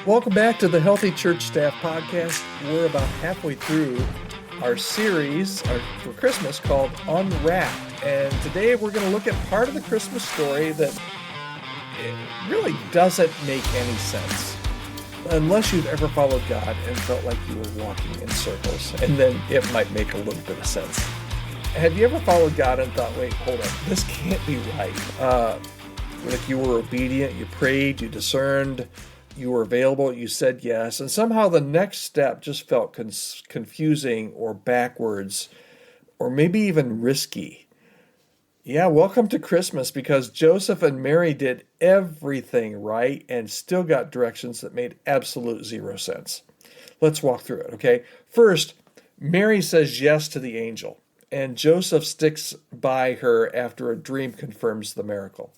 Welcome back to the Healthy Church Staff Podcast. We're about halfway through our series for Christmas called Unwrapped. And today we're going to look at part of the Christmas story that it really doesn't make any sense. Unless you've ever followed God and felt like you were walking in circles. And then it might make a little bit of sense. Have you ever followed God and thought, wait, hold on, this can't be right? Like you were obedient, you prayed, you discerned, you were available, you said yes, and somehow the next step just felt confusing or backwards or maybe even risky. Yeah, welcome to Christmas, because Joseph and Mary did everything right and still got directions that made absolute zero sense. Let's walk through it, okay? First, Mary says yes to the angel, and Joseph sticks by her after a dream confirms the miracle.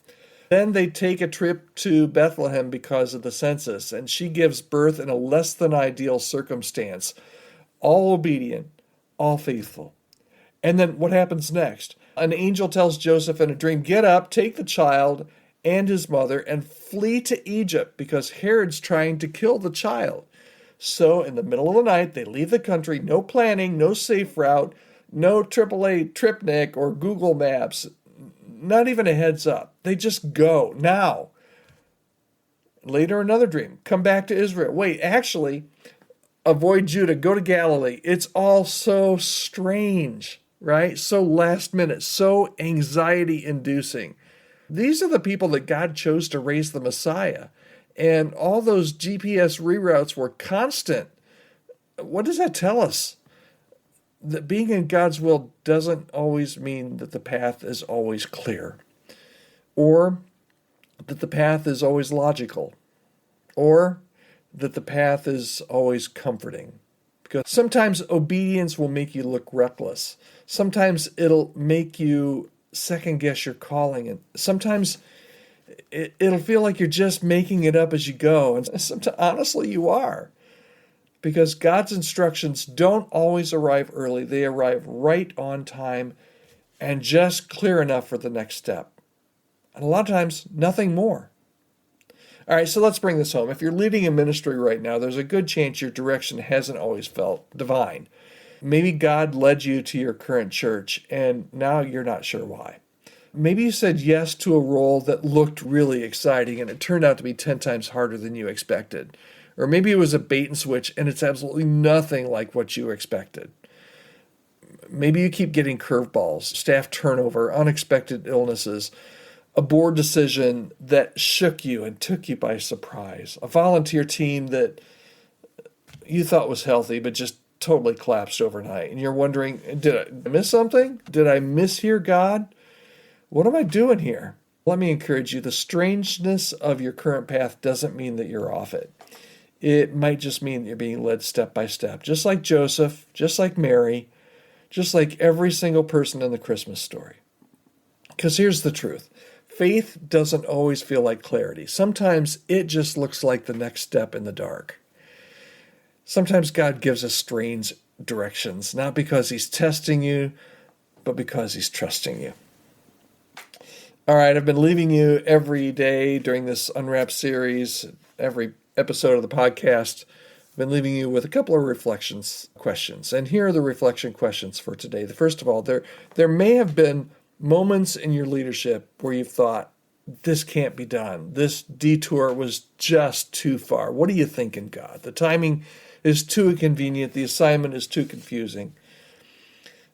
Then they take a trip to Bethlehem because of the census, and she gives birth in a less than ideal circumstance. All obedient, all faithful. And then what happens next? An angel tells Joseph in a dream, get up, take the child and his mother, and flee to Egypt because Herod's trying to kill the child. So in the middle of the night, they leave the country, no planning, no safe route, no AAA Tripnik or Google Maps. Not even a heads up. They just go now. Later, another dream. Come back to Israel. Wait, actually, avoid Judah. Go to Galilee. It's all so strange, right? So last minute, so anxiety-inducing. These are the people that God chose to raise the Messiah. And all those GPS reroutes were constant. What does that tell us? That being in God's will doesn't always mean that the path is always clear, or that the path is always logical, or that the path is always comforting. Because sometimes obedience will make you look reckless. Sometimes it'll make you second guess your calling. And sometimes it'll feel like you're just making it up as you go. And sometimes, honestly, you are. Because God's instructions don't always arrive early. They arrive right on time and just clear enough for the next step. And a lot of times, nothing more. All right, so let's bring this home. If you're leading a ministry right now, there's a good chance your direction hasn't always felt divine. Maybe God led you to your current church, and now you're not sure why. Maybe you said yes to a role that looked really exciting, and it turned out to be 10 times harder than you expected. Or maybe it was a bait and switch and it's absolutely nothing like what you expected. Maybe you keep getting curveballs, staff turnover, unexpected illnesses, a board decision that shook you and took you by surprise, a volunteer team that you thought was healthy but just totally collapsed overnight. And you're wondering, did I miss something? Did I mishear God? What am I doing here? Let me encourage you, the strangeness of your current path doesn't mean that you're off it. It might just mean you're being led step by step, just like Joseph, just like Mary, just like every single person in the Christmas story. Because here's the truth. Faith doesn't always feel like clarity. Sometimes it just looks like the next step in the dark. Sometimes God gives us strange directions, not because he's testing you, but because he's trusting you. All right, I've been leaving you every day during this Unwrapped series, every episode of the podcast. I've been leaving you with a couple of reflections questions. And here are the reflection questions for today. The first of all, there may have been moments in your leadership where you've thought, this can't be done. This detour was just too far. What are you thinking, God? The timing is too inconvenient. The assignment is too confusing.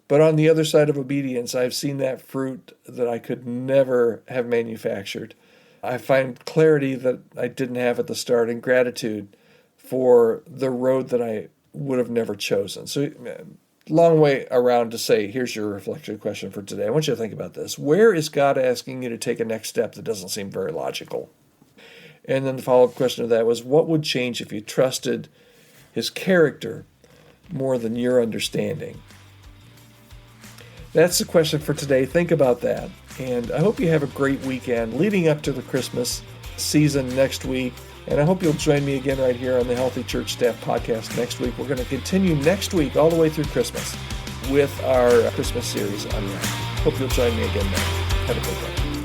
But on the other side of obedience, I've seen that fruit that I could never have manufactured. I find clarity that I didn't have at the start and gratitude for the road that I would have never chosen. So long way around to say, here's your reflection question for today. I want you to think about this. Where is God asking you to take a next step that doesn't seem very logical? And then the follow-up question to that was, what would change if you trusted his character more than your understanding? That's the question for today. Think about that. And I hope you have a great weekend leading up to the Christmas season next week. And I hope you'll join me again right here on the Healthy Church Staff Podcast next week. We're going to continue next week all the way through Christmas with our Christmas series Unwrapped. Hope you'll join me again then. Have a good day.